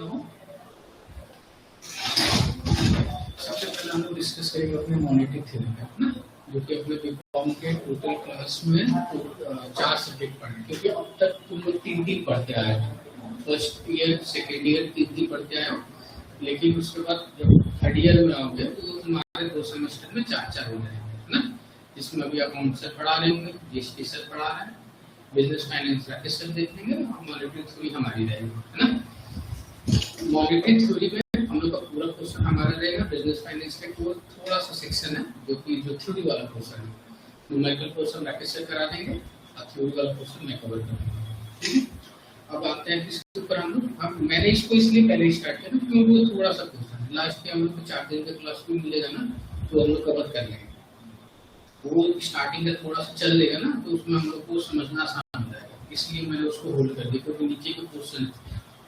हूँ। सबसे पहले हम लोग डिस्कस करेंगे अपने मॉनेटरी थ्योरी है ना, जो कि अपने बीकॉम के टोटल क्लास में 4 सब्जेक्ट पढ़े, क्योंकि अब तक तुम लोग 3 पढ़ते आए हो। फर्स्ट ईयर सेकेंड ईयर 3 पढ़ते आए हो, लेकिन उसके बाद जब थर्ड ईयर में आओगे तो तुम्हारे 2 सेमेस्टर में 4 हो जाएंगे है ना, जिसमें अभी अकाउंट सर पढ़ा रहे होंगे, जीएसटी सर पढ़ा रहे हैं, बिजनेस फाइनेंस राकेश सर देख लेंगे, मॉनेटरी थ्योरी हमारी रहेगी है ना। मॉनेटरी थ्योरी में हम लोग का पूरा क्वेश्चन हमारा रहेगा। बिजनेस फाइनेंस का थोड़ा सा सेक्शन है जो थ्योरी वाला क्वेश्चन है, न्यूमेरिकल क्वेश्चन राकेश सर करा देंगे और थ्योरी वाला क्वेश्चन मैं कवर करूंगा, ठीक है। अब आते हैं इसके ऊपर हम लोग, मैंने इसको इसलिए पहले स्टार्ट किया ना क्योंकि वो थोड़ा सा क्वेश्चन है, लास्ट में हम लोग को 4 दिन का क्लास भी मिलेगा ना, तो हम लोग कवर कर लेंगे। वो स्टार्टिंग में थोड़ा सा चल लेगा ना, तो उसमें हम लोग को समझना आसान हो जाएगा, इसलिए मैंने उसको होल्ड कर दिया, क्योंकि नीचे के क्वेश्चन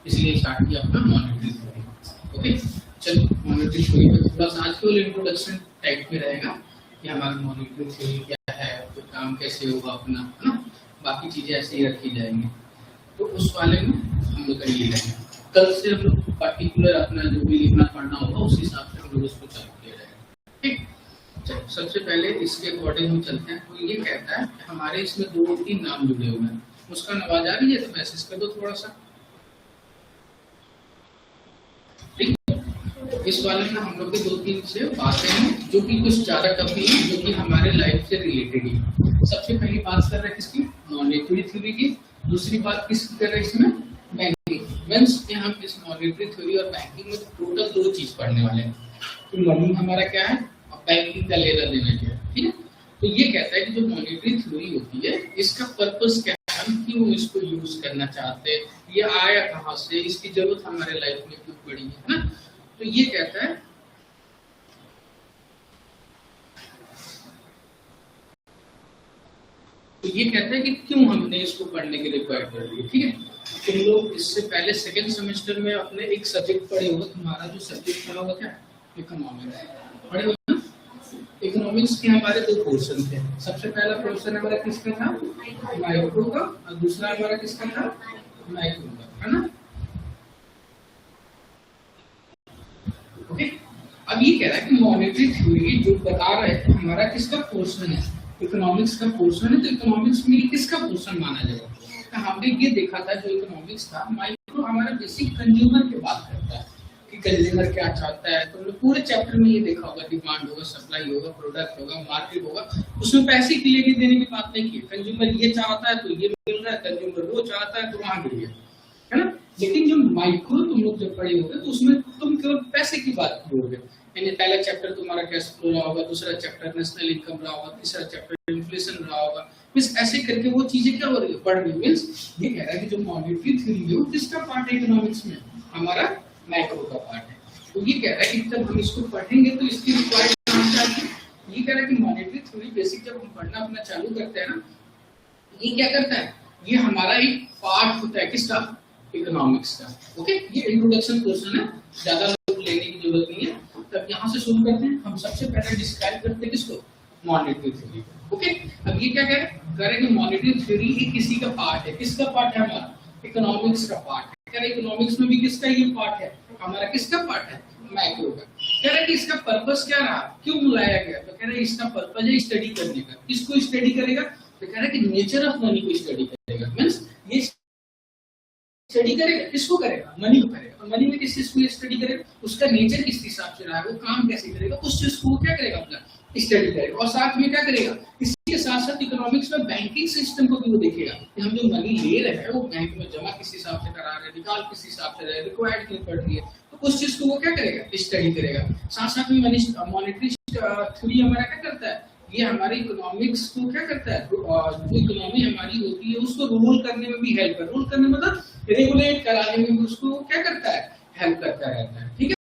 इसलिए स्टार्ट किया अपना मॉनेटरी थ्योरी। ओके, चलो मॉनेटरी थ्योरी में थोड़ा सा आज केवल इंट्रोडक्शन टाइप में रहेगा कि हमारा मॉनेटरी थ्योरी क्या है, तो काम कैसे होगा अपना, है ना, बाकी चीजें ऐसे ही रखी जाएंगी। तो उस वाले में हम लोग का ये रहेगा। कल से हम लोग पर्टिकुलर अपना जो भी लिखना पढ़ना होगा उस हिसाब से हम लोग उसको चालू किया जाएगा, ठीक। चलो सबसे पहले इसके अकॉर्डिंग हम चलते हैं। तो ये कहता है कि हमारे इसमें 2-3 नाम जुड़े हुए हैं, उसका आवाज आ रही है तो मैसेज कर दो थोड़ा सा, ठीक। इस वाले में हम लोग के 2-3 से बातें हैं जो कि कुछ ज्यादा टफ है, जो कि हमारे लाइफ से रिलेटेड ही। सबसे पहली बात कर रहे हैं किसकी, मॉनेटरी थ्योरी की। दूसरी बात किसकी कर रहे हैं इसमें, बैंकिंग। मींस कि हम इस मॉनेटरी थ्योरी और बैंकिंग में टोटल 2 चीज पढ़ने वाले हैं, तो मनी हमारा क्या है और बैंकिंग का लेना देना क्या है, ठीक है। तो ये कहता है कि जो मॉनेटरी थ्योरी होती है इसका पर्पस क्या है, हम क्यों इसको यूज करना चाहते हैं, ये आया कहाँ से, इसकी जरूरत हमारे लाइफ में क्यों पड़ी है ना। तो ये कहता है कि क्यों हमने इसको पढ़ने के लिए रिक्वायर कर दिया, ठीक है। तुम लोग इससे पहले सेकंड सेमेस्टर में अपने एक सब्जेक्ट पढ़े होगा, तुम्हारा जो सब्जेक्ट पढ़ा होगा क्या, इकोनॉमिक्स पढ़े होगा ना। इकोनॉमिक्स के हमारे 2 पोर्शन थे। सबसे पहला पोर्शन हमारा किसका था, माइक्रो का, और दूसरा हमारा किसका था, माइक्रो का, है ना। ओके, अब ये कह रहा है कि मॉनेटरी थ्योरी जो बता रहे थे हमारा किसका पोर्शन है, इकोनॉमिक्स का पोर्शन है। तो इकोनॉमिक्स में किसका पोर्शन माना जाएगा, तो हमने ये देखा था जो इकोनॉमिक्स था, माइक्रो हमारा बेसिक कंज्यूमर की बात करता है कि कंज्यूमर क्या चाहता है। तो पूरे चैप्टर में ये देखा होगा, डिमांड होगा, सप्लाई होगा, प्रोडक्ट होगा, मार्केट होगा, उसमें पैसे की लेने देने की बात नहीं की। कंज्यूमर ये चाहता है तो ये मिल रहा है, कंज्यूमर वो चाहता है तो वहां मिल गया, है ना। लेकिन जो माइक्रो तुम लोग जब पढ़े होगे तो उसमें तुम केवल पैसे की बात करोगे, यानी पहला चैप्टर तुम्हारा कैश फ्लो रहा होगा, दूसरा चैप्टर नेशनल इनकम रहा होगा, तीसरा चैप्टर इन्फ्लेशन रहा होगा। मींस ऐसे करके वो चीजें क्या हो रही है, बढ़ रही है। मींस ये कह रहा है कि जो मॉनेटरी थ्योरी है वो किसका पार्ट है इकोनॉमिक्स में, हमारा मैक्रो का पार्ट है। तो ये कह रहा है कि जब हम इसको पढ़ेंगे तो इसकी रिक्वायरमेंट क्या है। ये कह रहा है कि मॉनेटरी थ्योरी बेसिक जब हम पढ़ना अपना चालू करते हैं ना, ये क्या करता है, ये हमारा एक पार्ट होता है किसका, इकोनॉमिक्स का। ओके, ये इंट्रोडक्शन क्वेश्चन है, ज्यादा लोग लेने की जरूरत नहीं है। तब यहाँ से शुरू करते हैं। हम सबसे पहले डिस्क्राइब करते हैं किसको, मॉनेटरी थ्योरी। ओके, अब ये क्या करेंगे, मॉनेटरी थ्योरी ही किसी का पार्ट है। किसका पार्ट है, हमारा इकोनॉमिक्स का पार्ट है। कह रहे इकोनॉमिक्स में भी किसका ये पार्ट है, हमारा किसका पार्ट है, मैक्रो का। कह रहे कि इसका पर्पस क्या रहा, क्यों बुलाया गया, तो कह रहे इसका पर्पस है स्टडी करने का। किसको स्टडी करेगा, तो कह रहे कि नेचर ऑफ मनी को स्टडी करेगा। मींस ये स्टडी करेगा, किसको करेगा, मनी को करेगा। और मनी में किस चीज को स्टडी करेगा, उसका नेचर किस हिसाब से रहा है, वो काम कैसे करेगा, उस चीज को क्या करेगा, अपना स्टडी करेगा। और साथ में क्या करेगा, इसके साथ साथ इकोनॉमिक्स में बैंकिंग सिस्टम को भी वो देखेगा कि हम जो मनी ले रहे हैं वो बैंक में जमा किस हिसाब से करा रहे हैं, निकाल किस हिसाब से रहे, रिक्वायर्ड क्यों पड़ रही है, तो उस चीज को वो क्या करेगा, स्टडी करेगा। साथ साथ में मॉनेटरी थ्योरी हमारा क्या करता है, ये हमारी इकोनॉमिक्स को क्या करता है, जो इकोनॉमी हमारी होती है उसको रूल करने में भी हेल्प कर, रूल करने मतलब रेगुलेट कराने में भी उसको क्या करता है, हेल्प करता रहता है, ठीक है।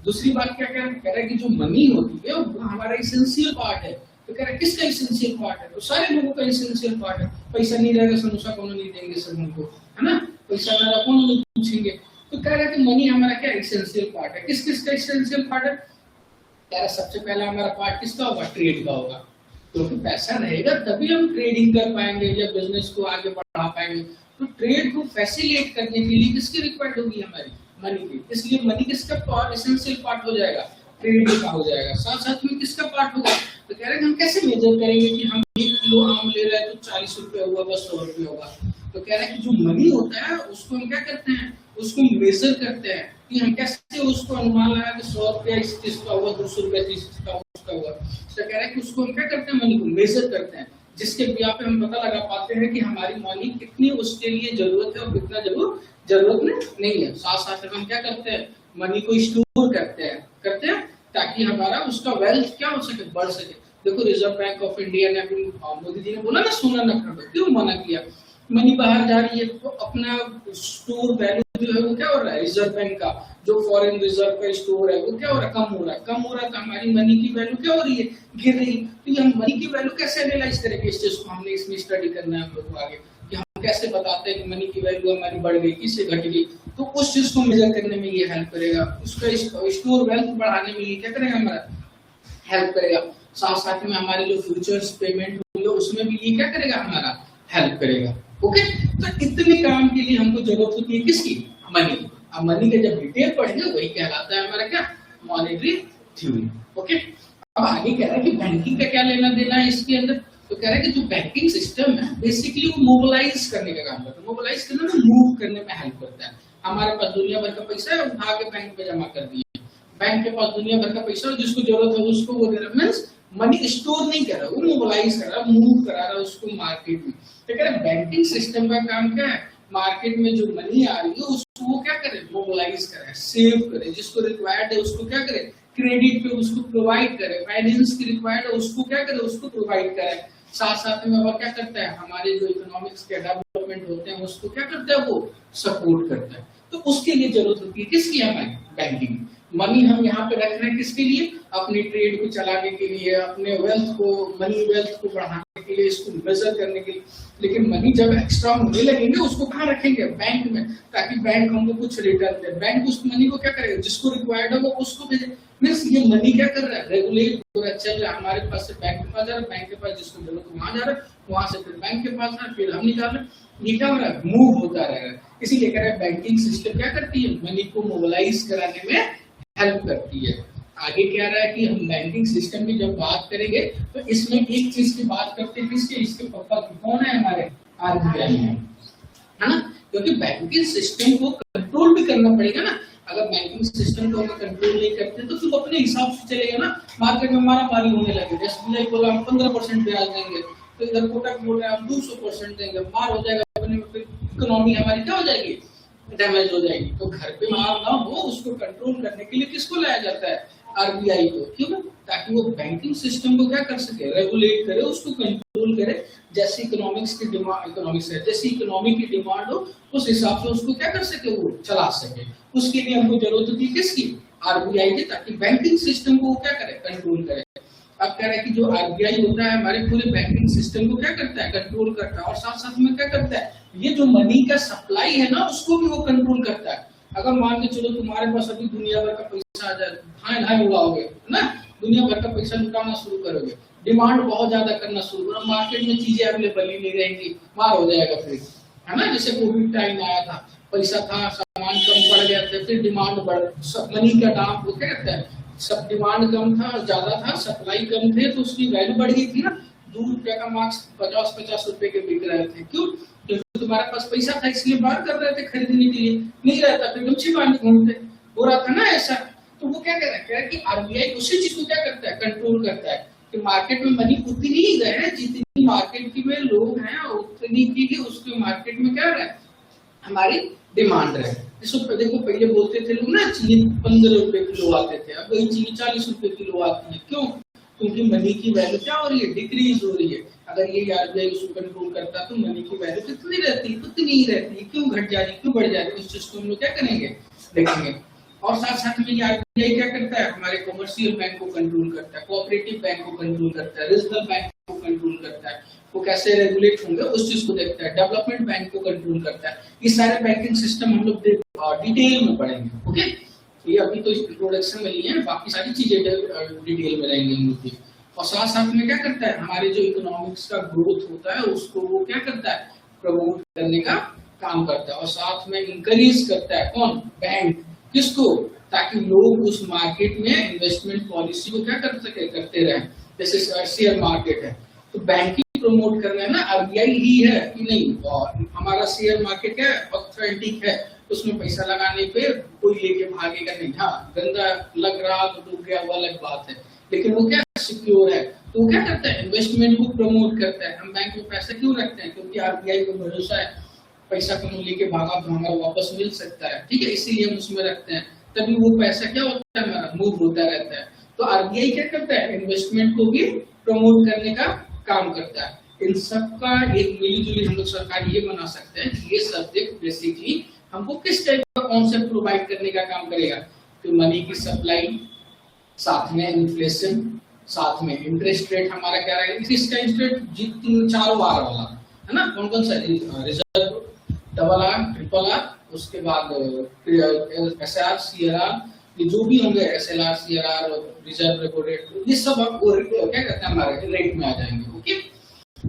दूसरी बात क्या कह रहा है कि जो मनी होती है वो हमारा एसेंशियल पार्ट है। तो कह रहा है किसका एसेंशियल पार्ट है, तो सारे लोगों का एसेंशियल पार्ट है। पैसा नहीं रहेगा समोसा कौन नहीं देंगे सब उनको, है ना, पैसा ना कौन लोग पूछेंगे। तो कह रहा है कि मनी हमारा क्या एसेंशियल पार्ट है। किस किस का एसेंशियल पार्ट है, कह रहा सबसे पहला हमारा पार्ट किसका होगा, ट्रेड का होगा। क्योंकि पैसा रहेगा तभी हम ट्रेडिंग कर पाएंगे या बिजनेस को आगे बढ़ा पाएंगे। तो ट्रेड को फैसिलिटेट करने के लिए किसकी रिक्वायर्ड होगी, हमारी मनी की, इसलिए मनी किसका पार्ट, एसेंशियल पार्ट हो जाएगा, ट्रेड का हो जाएगा। साथ साथ में किसका पार्ट होगा, तो कह रहे हैं हम कैसे मेजर करेंगे कि हम 1 किलो आम ले रहे हैं तो 40 रुपए हुआ, बस 100 रुपए होगा। तो कह रहे हैं कि जो मनी होता है उसको हम क्या करते हैं, उसको मेजर करते हैं कि हम कैसे उसको अनुमान लगा कि 100 रुपया इस चीज का हुआ, 200 रुपया इस चीज का हुआ। तो कह रहे हैं कि उसको हम क्या करते हैं, मनी को मेजर करते हैं, जिसके बिना पे हम पता लगा पाते हैं कि हमारी मनी कितनी उसके लिए जरूरत है और कितना जरूरत नहीं है। साथ साथ हम क्या करते हैं, मनी को स्टोर करते हैं ताकि हमारा उसका वेल्थ क्या हो सके, बढ़ सके। देखो रिजर्व बैंक ऑफ इंडिया ने अभी मोदी जी ने बोला ना सोना न खरीदो, क्यों मना किया, मनी बाहर जा रही है तो अपना स्टोर वैल्यू जो है वो क्या हो रहा है, रिजर्व बैंक का जो फॉरेन रिजर्व का स्टोर है वो क्या हो रहा है, कम हो रहा है, तो हमारी मनी की वैल्यू क्या हो रही है, गिर रही। तो ये हम मनी की वैल्यू कैसे एनालाइज करेंगे, इस चीज को हमने इसमें स्टडी करना है हम लोग को आगे, कि हम कैसे बताते हैं कि मनी की वैल्यू हमारी बढ़ गई, किससे घट गई। तो उस चीज को मेजर करने में ये हेल्प करेगा, उसका स्टोर वेल्थ बढ़ाने में ये क्या करेगा, हमारा हेल्प करेगा। साथ साथ में हमारे जो फ्यूचर्स पेमेंट होंगे उसमें भी ये क्या करेगा, हमारा हेल्प करेगा। ओके, तो इतने काम के लिए हमको जरूरत होती है किसकी, मनी। अब मनी के जब डिटेल पढ़ेंगे वही कहलाता है हमारा क्या, मॉनेटरी थ्योरी। ओके, अब आगे कह रहा है कि बैंकिंग का क्या लेना देना है इसके अंदर। तो कह रहा है कि जो बैंकिंग सिस्टम है बेसिकली वो मोबिलाइज करने का काम करता है, मोबिलाइज करने में, मूव करने में हेल्प करता है। हमारे पास दुनिया भर का पैसा है, उठा के बैंक में जमा कर दिए, बैंक के पास दुनिया भर का पैसा है, जिसको जरूरत है उसको वो दे रहा है, मनी स्टोर नहीं कर रहा, वो मोबिलाइज कर रहा है, मूव करा रहा है उसको मार्केट में। तो कह रहे बैंकिंग सिस्टम का काम क्या है, मार्केट में जो मनी आ रही है उसको वो क्या करे, मोबिलाइज करे, सेव करे, जिसको रिक्वायर्ड है उसको क्या करे, क्रेडिट पे उसको प्रोवाइड करे, फाइनेंस की रिक्वायर्ड है उसको क्या करे, उसको प्रोवाइड करे। साथ साथ में और क्या करता है, हमारे जो इकोनॉमिक्स के डेवलपमेंट होते हैं उसको क्या करता है, वो सपोर्ट करता है। तो उसके लिए जरूरत होती है किसकी, हमारी बैंकिंग। मनी हम यहाँ पे रख रहे हैं किसके लिए, अपनी ट्रेड को चलाने के लिए, अपने वेल्थ को, मनी वेल्थ को बढ़ाने के लिए, इसको मेजर करने के लिए। लेकिन मनी जब एक्स्ट्रा होने लगेंगे उसको कहाँ रखेंगे, बैंक में, ताकि बैंक हमको कुछ रिटर्न दे। बैंक उस मनी को क्या करेगा, जिसको रिक्वायर्ड होगा उसको भेजे। मीन्स ये मनी क्या कर रहा है, रेगुलेट हो रहा है, चल रहा है, हमारे पास से बैंक के पास जा रहा है, बैंक के पास जिसको जरूरत है वहां जा रहा है, वहां से फिर बैंक के पास आ रहा है, फिर हम निकाल रहे हैं। ये क्या हो रहा है, मूव होता रह रहा है। इसीलिए कह रहे हैं बैंकिंग सिस्टम क्या करती है, मनी को मोबिलाइज कराने में हेल्प करती है। आगे क्या रहा है कि हम बैंकिंग सिस्टम की जब बात करेंगे तो इसमें एक चीज की बात करते हैं, किसके, इसके पापा कौन है, हमारे आरबीआई है ना, क्योंकि बैंकिंग सिस्टम को कंट्रोल भी करना पड़ेगा ना। अगर बैंकिंग सिस्टम को हम कंट्रोल नहीं करते तो फिर अपने हिसाब से चलेगा ना, मार्केट में मारामारी होने लगे। एसबीआई बोला हम 15% ब्याज देंगे, तो इधर कोटक बोल रहे हैं हम 200% देंगे, मार हो जाएगा अपने, फिर इकोनॉमी हमारी क्या हो जाएगी, डैमेज हो जाएगी। तो घर पे मार ना हो, उसको कंट्रोल करने के लिए किसको लाया जाता है, आरबीआई को, क्यों, ताकि वो बैंकिंग सिस्टम को क्या कर सके, रेगुलेट करे, उसको कंट्रोल करे। जैसे इकोनॉमिक्स की डिमांड, इकोनॉमिक्स है, जैसे इकोनॉमी की डिमांड हो उस हिसाब से उसको क्या कर सके, वो चला सके। उसके लिए हमको जरूरत होती है किसकी, आरबीआई की, ताकि बैंकिंग सिस्टम को क्या करे, कंट्रोल करे। अब कह रहे हैं कि जो आरबीआई होता है हमारे पूरे बैंकिंग सिस्टम को क्या करता है, कंट्रोल करता है। और साथ साथ में क्या करता है, ये जो मनी का सप्लाई है ना उसको भी वो कंट्रोल करता है। अगर मान के चलो तुम्हारे पास अभी दुनिया भर का पैसा आ जाए, ढाई उड़ाओगे ना, दुनिया भर का पैसा लुटाना शुरू करोगे, डिमांड बहुत ज्यादा करना शुरू करो, मार्केट में चीजें अवेलेबल ही नहीं रहेंगी, मार हो जाएगा फिर, है ना। जैसे कोविड टाइम आया था, पैसा था, सामान कम पड़ गया था, फिर डिमांड बढ़, मनी का दाम वो क्या कहता है, सब डिमांड कम था, ज्यादा था, सप्लाई कम थे, तो उसकी वैल्यू बढ़ गई थी ना। 2 रुपए का मार्क्स 50-50 रुपए के बिक रहे थे, क्यों, क्योंकि तुम्हारे पास पैसा था इसलिए बाहर कर रहे थे खरीदने के लिए, नहीं रहता फिर गमछी बांध घूमते, हो रहा था ना ऐसा। तो वो क्या कह रहा है कि आरबीआई उसी चीज को क्या करता है, कंट्रोल करता है कि मार्केट में मनी उतनी ही रहे जितनी मार्केट की में लोग हैं, उतनी की उसके मार्केट में क्या रहे, हमारी डिमांड रहे। देखो पहले बोलते थे लोग ना, चीनी 15 रुपए किलो आते थे, अब वही चीनी 40 रुपए किलो आती है, क्यों, क्योंकि मनी की वैल्यू क्या हो रही है, डिक्रीज हो रही है। अगर ये आरबीआई उसको कंट्रोल करता तो मनी की वैल्यू कितनी रहती, उतनी ही रहती, क्यों घट जा रही, क्यों बढ़ जा रही, उस चीज को हम लोग क्या करेंगे, देखेंगे। और साथ साथ में आरबीआई क्या करता है, हमारे कमर्शियल बैंक को कंट्रोल करता है, कोऑपरेटिव बैंक को कंट्रोल करता है, रीजनल बैंक को कंट्रोल करता है, वो कैसे रेगुलेट होंगे उस चीज को देखता है, डेवलपमेंट बैंक को कंट्रोल करता है। ये सारे बैंकिंग सिस्टम हम लोग डिटेल में पढ़ेंगे। ओके, ये अभी तो इंट्रोडक्शन में लिए हैं, बाकी सारी चीजें डिटेल में रहेंगी हम लोग। और साथ साथ में क्या करता है, हमारे जो इकोनॉमिक्स का ग्रोथ होता है उसको वो क्या करता है, प्रमोट करने का काम करता है, और साथ में इंकरेज करता है कौन? बैंक। किसको? ताकि लोग उस मार्केट में इन्वेस्टमेंट पॉलिसी को क्या कर सके, करते रहे। जैसे शेयर मार्केट है तो बैंकिंग प्रमोट करना ना आरबीआई ही है कि नहीं, और हमारा शेयर मार्केट है ऑथेंटिक है, उसमें पैसा लगाने पे कोई लेके भागेगा नहीं। हाँ, गंदा लग रहा तो डूब गया वो अलग बात है, लेकिन वो क्या सिक्योर है। तो वो क्या करता है? इन्वेस्टमेंट को प्रमोट करता है। हम बैंक में पैसा क्यों रखते हैं? क्योंकि आरबीआई को भरोसा है पैसा कहीं लेके भागा तो हमारा वापस मिल सकता है, ठीक है, इसीलिए हम उसमें रखते हैं। तभी वो पैसा क्या होता है, हमारा मूव होता रहता है। तो आरबीआई क्या करता है? इन्वेस्टमेंट को भी प्रमोट करने का काम करता है। इन सब का एक मिलीजुली हम लोग सरकार ये बना सकते हैं कि ये सब्जेक्ट बेसिकली हमको किस टाइप का कॉन्सेप्ट प्रोवाइड करने का काम करेगा। तो मनी की सप्लाई, साथ में इन्फ्लेशन, साथ में इंटरेस्ट रेट हमारा क्या रहेगा, इसका इंटरेस्ट रेट 3-4 बार वाला है ना। कौन कौन सा? Reserve, double R, triple R, उसके बाद एसआर, सीआरआर, ये जो भी होंगे, SLR, CRR, reserve repo rate, ये सब आपको क्या कहते हैं हमारे रेट में आ जाएंगे। ओके,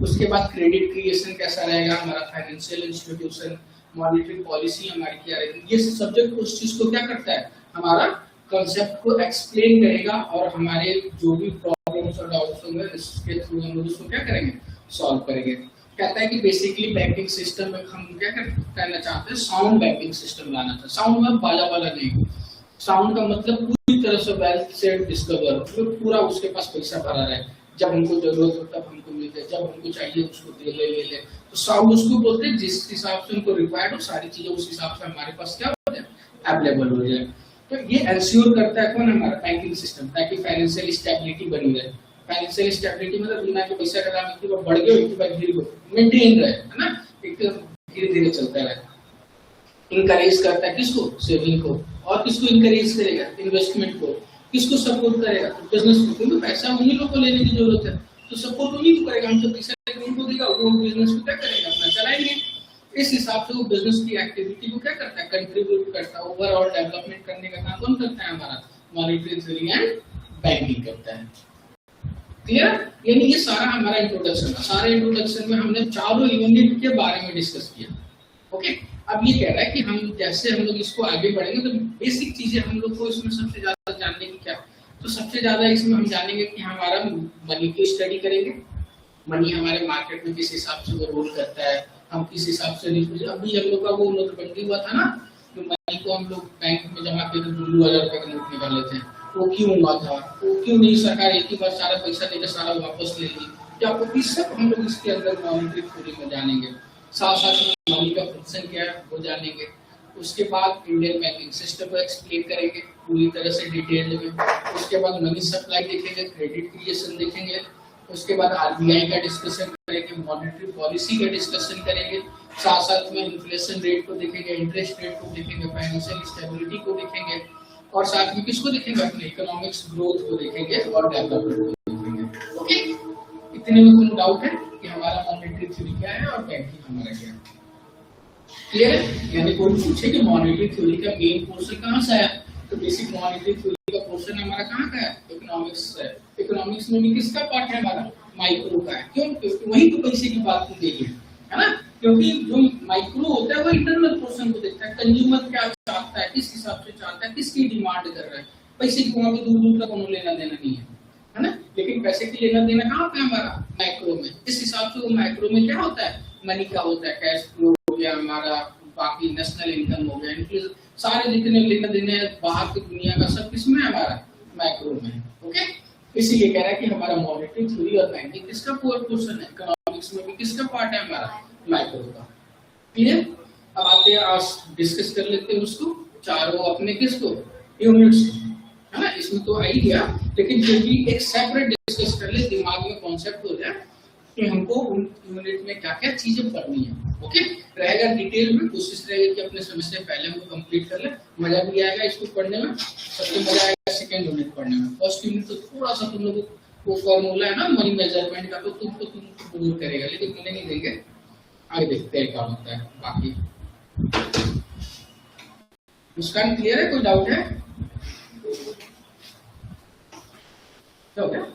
उसके बाद क्रेडिट क्रिएशन कैसा रहेगा हमारा, फाइनेंशियल इंस्टीट्यूशन, मॉनेटरी पॉलिसी हमारी क्या रहेगी, ये सब्जेक्ट उस चीज को क्या करता है, हमारा कॉन्सेप्ट को एक्सप्लेन करेगा, और हमारे जो भी प्रॉब्लम्स और डाउट्स होंगे इसके थ्रू हम लोग उसको क्या करेंगे, सॉल्व करेंगे। कहता है कि बेसिकली बैंकिंग सिस्टम में हम क्या करना चाहते हैं, साउंड बैंकिंग सिस्टम लाना था। साउंड में बाला बाला नहीं, साउंड का मतलब पूरी तरह से वेल्थ से डिस्कवर, पूरा उसके पास पैसा भरा रहे, जब हमको जरूरत हो तब हमको मिलते, जब हमको चाहिए उसको दे ले। तो साउंड उसको बोलते हैं जिस हिसाब से उनको रिक्वायर्ड हो, सारी चीजें उस हिसाब से हमारे पास क्या हो जाए, अवेलेबल हो जाए। तो ये एंश्योर करता है कौन, हमारा बैंकिंग सिस्टम, ताकि फाइनेंशियल स्टेबिलिटी बनी रहे। फाइनेंशियल स्टेबिलिटी मतलब दुनिया के पैसा का दाम एक बार बढ़ गया, एक बार गिर गया, मेंटेन रहे, है ना, एक धीरे धीरे चलता रहे। इंकरेज करता है किसको, सेविंग को, और किसको इंकरेज करेगा, इन्वेस्टमेंट को, किसको सपोर्ट करेगा, बिजनेस को, क्योंकि पैसा उन्हीं लोगों को लेने की जरूरत है, तो सपोर्ट उन्हीं को करेगा। हम तो पैसा उनको देगा, वो बिजनेस को क्या करेगा, अपना चलाएंगे। इस हिसाब से वो बिजनेस की एक्टिविटी को क्या करता है, कंट्रीब्यूट करता है, ओवरऑल डेवलपमेंट करने का काम कौन करता है, हमारा मॉनेटरी थ्योरी एंड बैंकिंग करता है। क्लियर? यानी ये सारा हमारा इंट्रोडक्शन है। सारे इंट्रोडक्शन में हमने चारों यूनिट के बारे में डिस्कस किया। ओके, अब ये कह रहा है कि हम जैसे हम लोग इसको आगे बढ़ेंगे तो बेसिक चीजें हम लोग को इसमें सबसे ज्यादा जानने की क्या, तो सबसे ज्यादा इसमें हम जानेंगे कि हमारा मनी की स्टडी करेंगे, मनी हमारे मार्केट में किस हिसाब से वो रोल करता है, हम किस हिसाब से, अभी हम लोग का वो नोटबंदी हुआ था ना, तो मनी को हम लोग बैंक में जमा करके 2,000 रुपए का नोट निकाले थे, वो क्यों हुआ था, वो क्यों नहीं सरकार एक ही बार सारा पैसा देकर सारा वापस ले ली, क्या वो सब हम लोग इसके अंदर मॉनेटरी थ्योरी में जानेंगे। साथ साथ में मनी का फंक्शन क्या है वो जानेंगे। उसके बाद इंडियन बैंकिंग सिस्टम को एक्सप्लेन करेंगे पूरी तरह से डिटेल में। उसके बाद मनी सप्लाई देखेंगे, क्रेडिट क्रिएशन देखेंगे, उसके बाद आरबीआई का डिस्कशन करेंगे, मॉनेटरी पॉलिसी का डिस्कशन करेंगे, साथ साथ में इन्फ्लेशन रेट को देखेंगे, इंटरेस्ट रेट को देखेंगे, फाइनेंशियल स्टेबिलिटी को देखेंगे, और साथ में किसको देखेंगे, अपने इकोनॉमिक्स ग्रोथ को देखेंगे और डेवलपमेंट को देखेंगे। ओके, इतने में कोई डाउट है कि हमारा मॉनेटरी थ्योरी क्या है और बैंकिंग हमारा क्या है? क्लियर है? यानी कोई पूछे कि मॉनेटरी थ्योरी का मेन पोर्शन कहाँ से आया, तो बेसिक मॉनेटरी थ्योरी का पोर्शन हमारा कहाँ का है, इकोनॉमिक्स है। इकोनॉमिक्स में भी किसका पार्ट है, हमारा माइक्रो का है। क्यों? क्योंकि वही तो पैसे की बात की गई है ना, क्योंकि जो माइक्रो होता है वो इंटरनल पोर्शन को देखता है, कंज्यूमर क्या चाहता है, किस हिसाब से चाहता है, किसकी डिमांड कर रहा है, पैसे की वहां पे दूर दूर तक उन्होंने लेना देना नहीं है ना। लेकिन पैसे की लेना देना कहाँ पे हमारा, माइक्रो में। इस हिसाब से वो माइक्रो में क्या होता है, मनी का होता है, कैश फ्लो हो गया हमारा, बाकी नेशनल इनकम हो गया, इनक्लूड सारे जितने लेना देने बाहर की दुनिया का सब किसमें है, हमारा माइक्रो में। ओके, इसीलिए कह रहा है कि हमारा मॉनेटरी थ्योरी और बैंकिंग किसका पोर्शन है, इकोनॉमिक्स में भी किसका पार्ट है, हमारा माइक्रो का। क्लियर? अब आते हैं आज डिस्कस कर लेते हैं उसको, चारों अपने किसको, यूनिट्स, है ना। इसमें तो आ ही गया, लेकिन फिर भी एक सेपरेट डिस्कस कर ले, दिमाग में कॉन्सेप्ट हो जाए कि हमको उन यूनिट में क्या क्या चीजें पढ़नी है। ओके, रहेगा डिटेल में, कोशिश रहेगी कि अपने समय से पहले हमको कंप्लीट कर ले। मजा भी आएगा इसको पढ़ने में, सबसे मजा आएगा सेकंड यूनिट पढ़ने में। फर्स्ट यूनिट तो थोड़ा सा तुम लोग वो फॉर्मूला है ना मनी मेजरमेंट का, तो तुम दूर करेगा, लेकिन मुझे नहीं देंगे, आगे देखते हैं क्या होता है। बाकी मुस्कान क्लियर है, कोई डाउट है? क्या हो गया?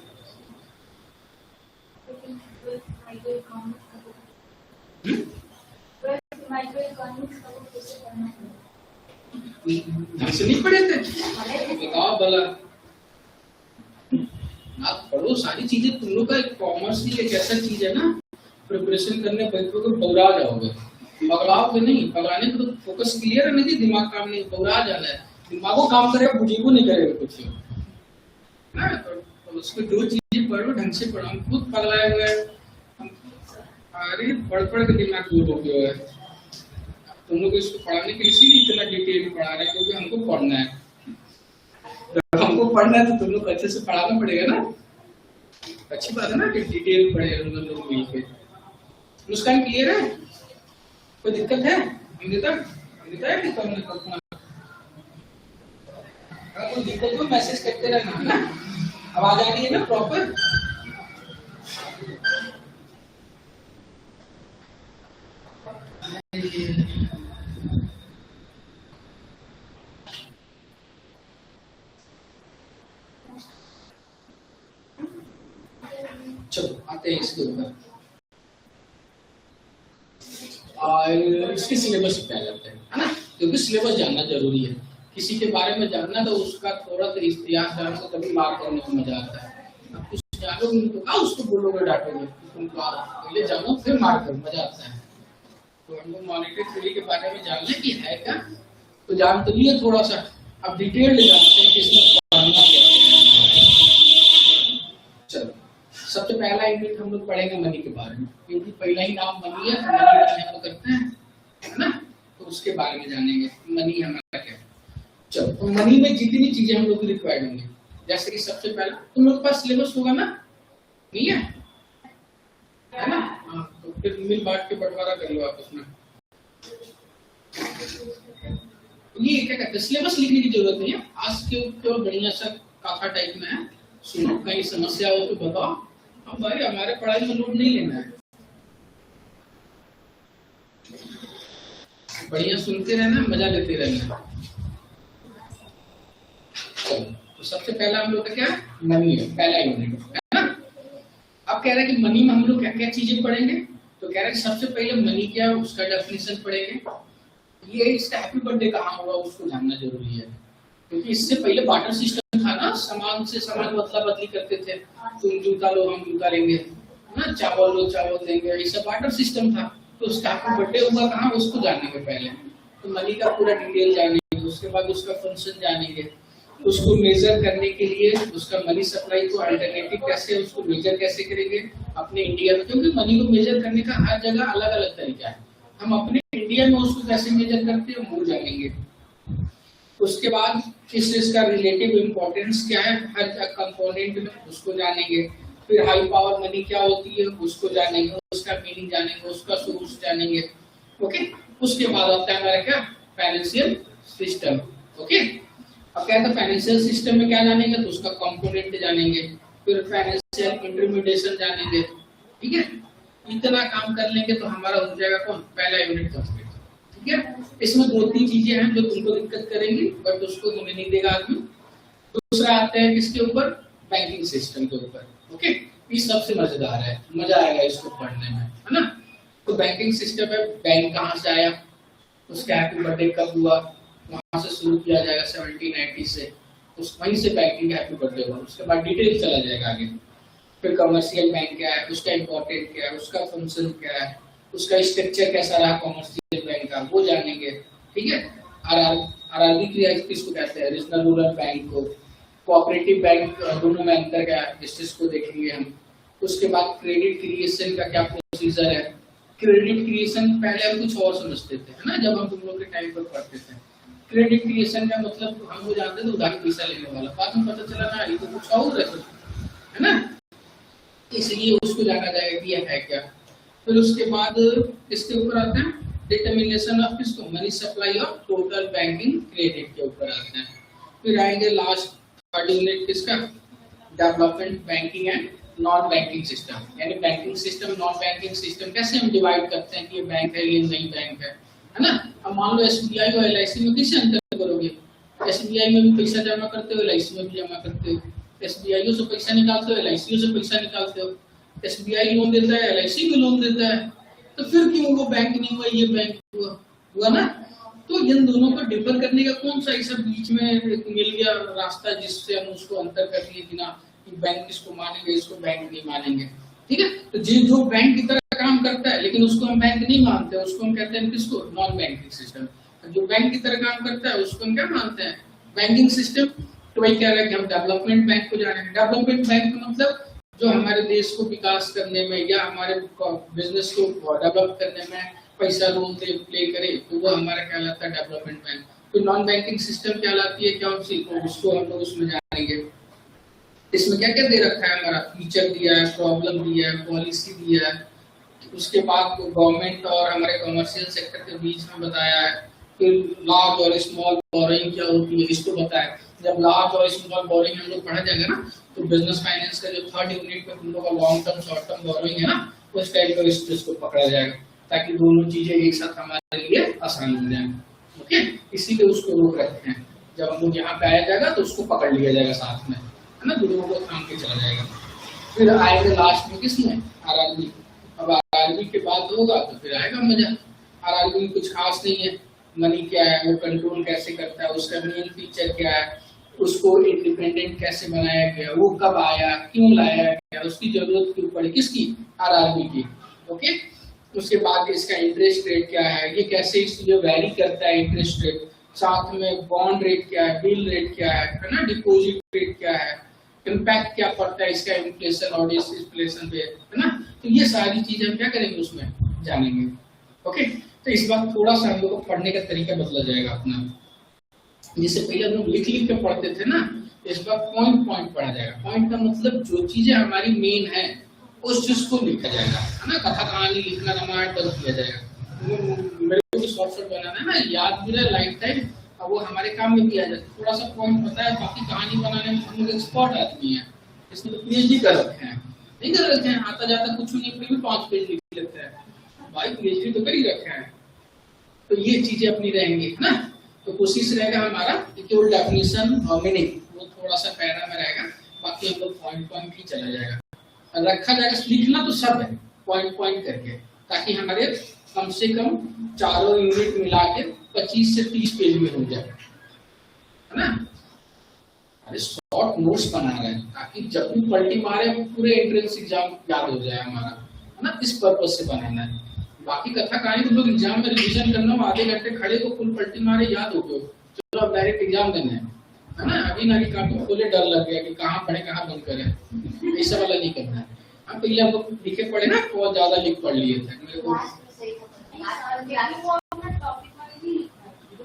माइक्रो इकोनॉमिक्स का वो कैसे करना है? ढंग से नहीं पढ़े थे? बताओ भला, आप पढ़ो सारी चीजें। तुम लोग का कॉमर्स की एक ऐसा चीज है ना, प्रिपरेशन करने बैठोगे पगड़ा जाओगे। पगड़ाओगे नहीं, पगड़ाने को तो फोकस क्लियर है, नहीं दिमाग काम नहीं, पगड़ा जाना है। दिमागो काम करेगा, बुद्धि को नहीं करेगा कुछ ना। तो उसमें दो चीजें पढ़ो, ढंग से पढ़ो। हम खुद पगलाए हुए हैं, अरे पढ़ पढ़ के दिमाग दूर हो गया है। तुम लोग इसको पढ़ाने के इसीलिए इतना डिटेल में पढ़ा रहे हैं, क्योंकि हमको पढ़ना है। जब हमको पढ़ना है तो तुम लोग अच्छे से पढ़ाना पड़ेगा ना। अच्छी बात है ना कि डिटेल पढ़े हम लोग मिलकर। मुस्कान क्लियर है? कोई दिक्कत है? अमृता है कि तुमने कल्पना? अगर कोई दिक्कत हो मैसेज करते रहना है ना। आवाज आ रही है ना प्रॉपर? चलो आते हैं इसके ऊपर। इसके सिलेबस पे आ जाते हैं, है ना, क्योंकि सिलेबस जानना जरूरी है। किसी के बारे में जानना तो उसका थोड़ा तो इतिहास जानने से तभी मार्क करने में मजा आता है। अब कुछ जानोगे तो क्या उसको बोलोगे, डांटोगे? तुम पहले जानो फिर मार्क करो, मजा आता है। तो हम लोग मॉनिटरी थ्योरी के बारे में जानने की है क्या, तो जान तो लिए थोड़ा सा। अब डिटेल जानते हैं कि इसमें पढ़ना क्या है। चलो सबसे पहला यूनिट हम लोग पढ़ेंगे मनी के बारे में, क्योंकि पहला ही नाम मनी है, मनी हम करते हैं, है ना। तो उसके बारे में जानेंगे मनी हमारा क्या है। चलो तो मनी में जितनी चीजें हम लोग को रिक्वायर्ड होंगी, जैसे कि सबसे पहला तुम लोग के पास सिलेबस होगा ना, नहीं है ना? हाँ, तो फिर मिल बांट के बंटवारा कर लो आपस में। ये क्या कहते हैं, सिलेबस लिखने की जरूरत नहीं है। आज के ऊपर बढ़िया सा काका टाइप में है, सुनो, कहीं समस्या हो तो बताओ। अब भाई हमारे पढ़ाई में लोड नहीं लेना है, बढ़िया सुनते रहना, मजा लेते रहना। तो सबसे पहला हम लोग का क्या मनी है, पहला यूनिट है ना। अब कह रहे हैं कि मनी में हम लोग क्या क्या चीजें पढ़ेंगे, तो कह रहे हैं सबसे पहले मनी क्या है उसका डेफिनेशन पढ़ेंगे। ये इसका हैप्पी बर्थडे कहाँ हुआ उसको जानना जरूरी है, क्योंकि इससे पहले बार्टर सिस्टम था ना, सामान से सामान बदला बदली करते थे। तुम जूता लो हम जूता लेंगे ना, चावल लो चावल देंगे, ये सब बार्टर सिस्टम था। तो उसका हैप्पी बर्थडे हुआ कहाँ उसको जानेंगे पहले। तो मनी का पूरा डिटेल जानेंगे, उसके बाद उसका फंक्शन जानेंगे, उसको मेजर करने के लिए उसका मनी सप्लाई को अल्टरनेटिव कैसे उसको मेजर कैसे करेंगे अपने इंडिया में, क्योंकि मनी को मेजर करने का हर जगह अलग अलग तरीका है। हम अपने इंडिया में उसको कैसे मेजर करते हैं वो जानेंगे। उसके बाद इसका रिलेटिव इम्पोर्टेंस क्या है हर कंपोनेंट में उसको जानेंगे। फिर हाई पावर मनी क्या होती है उसको जानेंगे, उसका मीनिंग जानेंगे, उसका सोर्स जानेंगे। ओके, उसके बाद आता है हमारा क्या फाइनेंशियल सिस्टम। ओके, अब क्या है फाइनेंशियल सिस्टम में क्या जानेंगे, तो उसका कंपोनेंट जानेंगे, फिर फाइनेंशियल इंटरमीडिएशन जानेंगे। ठीक है, इतना काम कर लेंगे तो हमारा हो जाएगा कौन पहला यूनिट कंप्लीट। ठीक है, इसमें दो तीन चीजें हैं जो तुमको दिक्कत करेंगी, बट उसको तुम्हें नहीं देगा आदमी। दूसरा आता है किसके ऊपर, बैंकिंग सिस्टम के ऊपर। ओके, ये सबसे मजेदार है, मजा आएगा इसको पढ़ने में, है ना। तो बैंकिंग सिस्टम है, बैंक कहाँ से आया, उसका हैप्पी बर्थडे कब हुआ, वहां से शुरू किया जाएगा 1790 से, उस वहीं से बैंकिंग हैप्पी बर्थडे हुआ। उसके बाद डिटेल चला जाएगा आगे। फिर कमर्शियल बैंक क्या है, उसका इम्पोर्टेंट क्या है, उसका फंक्शन क्या है, उसका स्ट्रक्चर कैसा रहा कमर्शियल बैंक का, वो जानेंगे। ठीक है, आरआरबी किसको कहते हैं, रीजनल रूरल बैंक को, कोऑपरेटिव बैंक, दोनों में अंतर क्या है इसको देखेंगे हम। उसके बाद क्रेडिट क्रिएशन का क्या प्रोसीजर है। क्रेडिट क्रिएशन पहले हम कुछ और समझते थे, है ना, जब हम तुम लोग के टाइम पर पढ़ते थे। क्रेडिट क्रिएशन का मतलब हम वो जानते थे उधार पैसा लेने वाला, बाद में पता चला ना ये तो कुछ और है ना, इसलिए उसको जाना जाएगा कि यह है क्या। फिर उसके बाद इसके ऊपर आते हैं डिटर्मिनेशन ऑफ किसको, money supply of total banking credit के ऊपर आते हैं। फिर आएंगे लास्ट थर्ड यूनिट किसका, development banking and non banking system, यानी banking system non banking system कैसे हम डिवाइड करते हैं कि ये बैंक है ये नहीं बैंक है ना। अब मान लो एसबीआई और एलआईसी में कैसे अंतर करोगे, एसबीआई में भी पैसा जमा करते हो, एलआईसी में भी जमा करते हो, एसबीआई से पैसा निकालते हो, एलआईसी से पैसा निकालते हो, एसबीआई लोन देता है, एलआईसी भी लोन देता है, तो फिर क्यों वो बैंक नहीं हुआ, ये बैंक हुआ ना। तो इन दोनों को डिफर करने का कौन सा ऐसा बीच में मिल गया रास्ता जिससे हम उसको अंतर कर लिए कि ना कि बैंक इसको मानेंगे, इसको बैंक नहीं मानेंगे। ठीक है, तो जो बैंक की तरह काम करता है लेकिन उसको हम बैंक नहीं मानते, उसको हम कहते हैं किसको, नॉन बैंकिंग सिस्टम। जो बैंक की तरह काम करता है उसको हम क्या मानते हैं, बैंकिंग सिस्टम। तो वही कह रहा है कि हम डेवलपमेंट बैंक को जाने। डेवलपमेंट बैंक का मतलब जो हमारे देश को विकास करने में या हमारे बिजनेस को डेवलप करने में पैसा रोल प्ले करे, तो वो हमारा कहलाता है डेवलपमेंट बैंक। तो नॉन बैंकिंग सिस्टम कहलाती है क्या, उसको हम लोग उसमें जानेंगे। इसमें क्या क्या दे रखा है, हमारा फीचर दिया है, प्रॉब्लम दिया है, पॉलिसी दिया है। उसके बाद गवर्नमेंट और हमारे कमर्शियल सेक्टर के बीच में बताया है। फिर लार्ज और स्मॉल बोरोइंग क्या होती है इसको बताया। जब लार्ज और स्मॉल बोरोइंग हम लोग पढ़ा जाएगा ना, तो बिजनेस फाइनेंस का जो थर्ड यूनिट में तुम लोग का long term short term borrowing है ना, उस टाइप का इसको पकड़ा जाएगा, ताकि दोनों चीजें एक साथ हमारे लिए आसान हो जाए। ओके, इसीलिए उसको रोक रखते हैं। जब हम लोग यहाँ पे आया जाएगा तो उसको पकड़ लिया जाएगा साथ में, है ना, दोनों को थाम के चला जाएगा। फिर आएगा लास्ट में किसमें, आरआरबी। अब आरआरबी के बाद होगा तो फिर आएगा मजा। आरआरबी में कुछ खास नहीं है, मनी क्या है, वो कंट्रोल कैसे करता है, उसका मेन फीचर क्या है, उसको इंडिपेंडेंट कैसे बनाया गया, वो कब आया, क्यों लाया गया, उसकी जरूरत क्यों पड़ी, किसकी, आरआरबी की। ओके, उसके बाद इसका इंटरेस्ट रेट क्या है, ये कैसे इसलिए वैरी करता है इंटरेस्ट रेट, साथ में बॉन्ड रेट क्या है, बिल रेट क्या है ना, डिपॉजिट रेट क्या है, इम्पैक्ट क्या पड़ता है इसका इन्फ्लेशन और डिसइन्फ्लेशन पे, है ना। तो ये सारी चीजें हम क्या करेंगे उसमें जानेंगे। ओके, तो इस बार थोड़ा सा हम लोग को पढ़ने का तरीका बदला जाएगा अपना। जिससे पहले हम लोग लिख लिख के पढ़ते थे ना, इस बार पॉइंट पॉइंट पढ़ा जाएगा। पॉइंट का मतलब जो चीजें हमारी मेन है उस चीज को लिखा जाएगा, है ना। कथा कहानी लिखना, रामायण कर दिया जाएगा। मेरे को शॉर्ट बनाना है ना, याद भी रहे लाइफ टाइम, अब वो हमारे काम में किया जाए। थोड़ा सा पॉइंट पता है, बाकी कहानी बनाने में हम लोग एक्सपर्ट आदमी है, इसमें तो पीएचडी कर रखे हैं, नहीं कर रखे हैं, आता जाता कुछ नहीं, फिर भी 5 पेज लिख लेते हैं भाई, पीएचडी तो कर ही रखे हैं। तो ये चीजें अपनी रहेंगी, है ना। तो कोशिश रहेगा हमारा केवल डेफिनेशन और मीनिंग वो थोड़ा सा पैरा में रहेगा, बाकी हम लोग पॉइंट पॉइंट ही चला जाएगा, रखा जाएगा। लिखना तो सब है पॉइंट पॉइंट करके, ताकि हमारे कम से कम चारों यूनिट मिला के 25 से 30 पेज में हो जाए, है ना। अरे शॉर्ट नोट्स बना रहे हैं ताकि जब भी पलटी मारे वो पूरे एंट्रेंस एग्जाम याद हो जाए हमारा, है ना। इस पर्पज से बनाना है। बाकी कथा कहानी तो लोग एग्जाम में रिवीजन करना हो, आधे घंटे खड़े तो फुल पलटी मारे याद हो गए, चलो अब डायरेक्ट एग्जाम देना है ना। अभी ना काफी खोले डर लग गया कि कहाँ पढ़े कहाँ बंद करें, ऐसा वाला नहीं करना है। हम पहले हम लोग लिखे पढ़े ना, बहुत ज्यादा लिख पढ़ लिए थे मेरे को।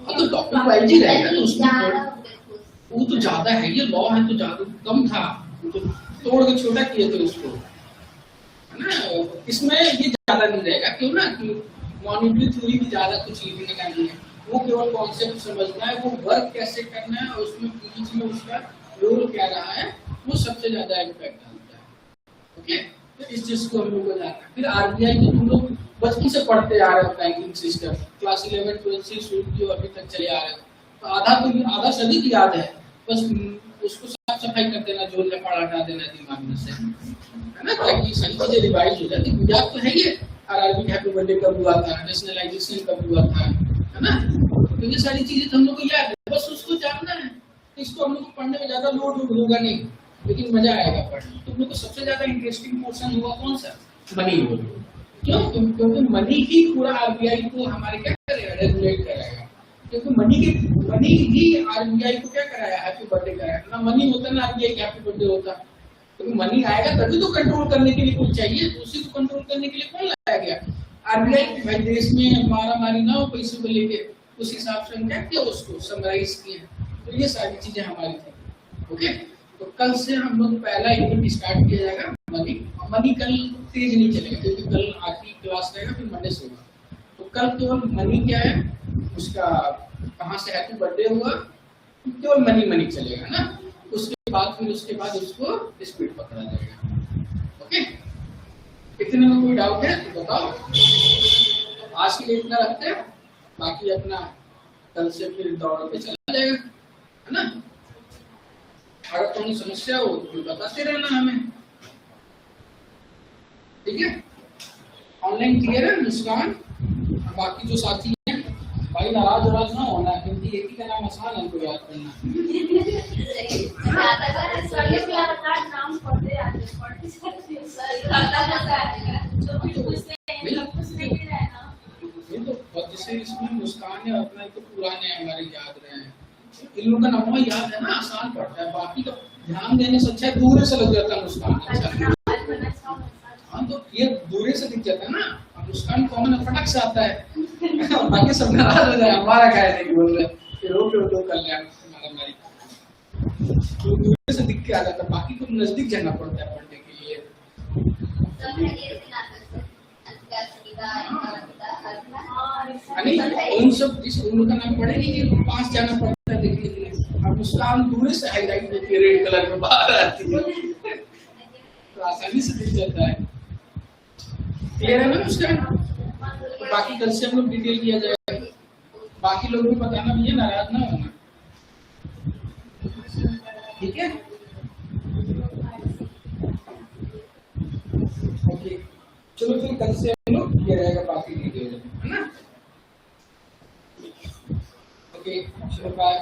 तो टॉपिक वाइज ही रहेगा, तो उसमें वो तो ज्यादा है, ये लॉ है तो ज्यादा कम था, तो तोड़ के छोटा किए थे उसको, है ना। इसमें ये ज्यादा नहीं रहेगा, क्यों ना, कि मॉनिटरी थ्योरी भी ज्यादा कुछ लिखने का नहीं है, वो केवल कॉन्सेप्ट समझना है, वो वर्क कैसे करना है और उसमें बीच में उसका रोल क्या रहा है, वो सबसे ज्यादा इम्पैक्ट डालता है। ओके, तो इस चीज को हम लोग को जानना है। फिर आरबीआई की तुम लोग बचपन से पढ़ते आ रहे हो, बैंकिंग सिस्टम क्लास 11 12 से शुरू की अभी तक चले आ रहे हो, तो आधा सदी की याद है, बस उसको साफ सफाई कर देना, जोड़ लपड़ हटा देना दिमाग में से, है ना, ताकि सारी चीजें रिवाइज हो जाती। याद तो है ये, आरआरबी हैप्पी बर्थडे कब हुआ था, नेशनलाइजेशन कब हुआ था, है ना। तो ये सारी चीजें हम लोग को याद है, बस उसको जानना है। इसको हम लोग को पढ़ने में ज्यादा लोड होगा नहीं, लेकिन मजा आएगा पढ़ने। तुम लोग को सबसे ज्यादा इंटरेस्टिंग पोर्शन होगा कौन सा, मनी होगा। क्यों, क्योंकि मनी ही पूरा आरबीआई को हमारे क्या करेगा, रेगुलेट करेगा। क्योंकि मनी ही आरबीआई को क्या कराया, हैप्पी बर्थडे कराया ना। मनी होता ना आरबीआई का हैप्पी बर्थडे होता, क्योंकि मनी आएगा तभी तो कंट्रोल करने के लिए कुछ चाहिए, तो उसी को कंट्रोल करने के लिए कौन लाया गया, आरबीआई। भाई देश में मारामारी ना हो पैसों को लेके, उस हिसाब से हम क्या किया, उसको समराइज किए। तो ये सारी चीजें हमारी थी। ओके, तो कल से हम लोग पहला यूनिट स्टार्ट किया जाएगा मनी। मनी कल तेज नहीं चलेगा, क्योंकि कल आखिरी क्लास रहेगा, फिर मंडे से होगा। तो कल केवल मनी क्या है, उसका कहाँ से हैप्पी बर्थडे हुआ, केवल मनी चलेगा ना। उसके बाद उसको स्पीड पकड़ा जाएगा। ओके, इतने में कोई डाउट है तो बताओ। आज के लिए इतना रखते हैं, बाकी अपना कल से फिर दौड़ पे चला जाएगा, है ना। अगर कोई समस्या हो तो बताते रहना हमें, ठीक है। ऑनलाइन क्लियर है मुस्कान? बाकी जो साथी हैं भाई नाराज ना होना, क्योंकि एक ही का नाम आसान है हमको याद करना। नाम पढ़ते आते ये तो जैसे इसमें मुस्कान है अपना तो पुराने हमारे याद रहे हैं, इन लोगों का नाम याद है ना, आसान पड़ता है, बाकी का ध्यान देने से अच्छा दूर से लग जाता है मुस्कान। अच्छा हाँ, तो ये दूर से दिख जाता है ना, मुस्कान कॉमन फटक से आता है बाकी सब नाराज हो जाए, हमारा क्या है नहीं बोल रहे, फिर रो कर लिया तो दूर से दिख के आ जाता है, बाकी को नजदीक जाना पड़ता है पढ़ने के लिए। नहीं उन सब जिस उन का नाम पढ़े नहीं कि पास जाना पड़ता है देखने के लिए, अब मुस्कान दूर से हाईलाइट होती है, रेड कलर में बाहर आती है तो आसानी से दिख जाता है। क्लियर है ना मुस्कान? तो बाकी कल से हम लोग डिटेल किया जाएगा, बाकी लोग भी बताना भैया, नाराज ना होना, ठीक है? ओके चलो फिर कल से हम लोग किया जाएगा बाकी डिटेल, है ना? ओके चलो बाय।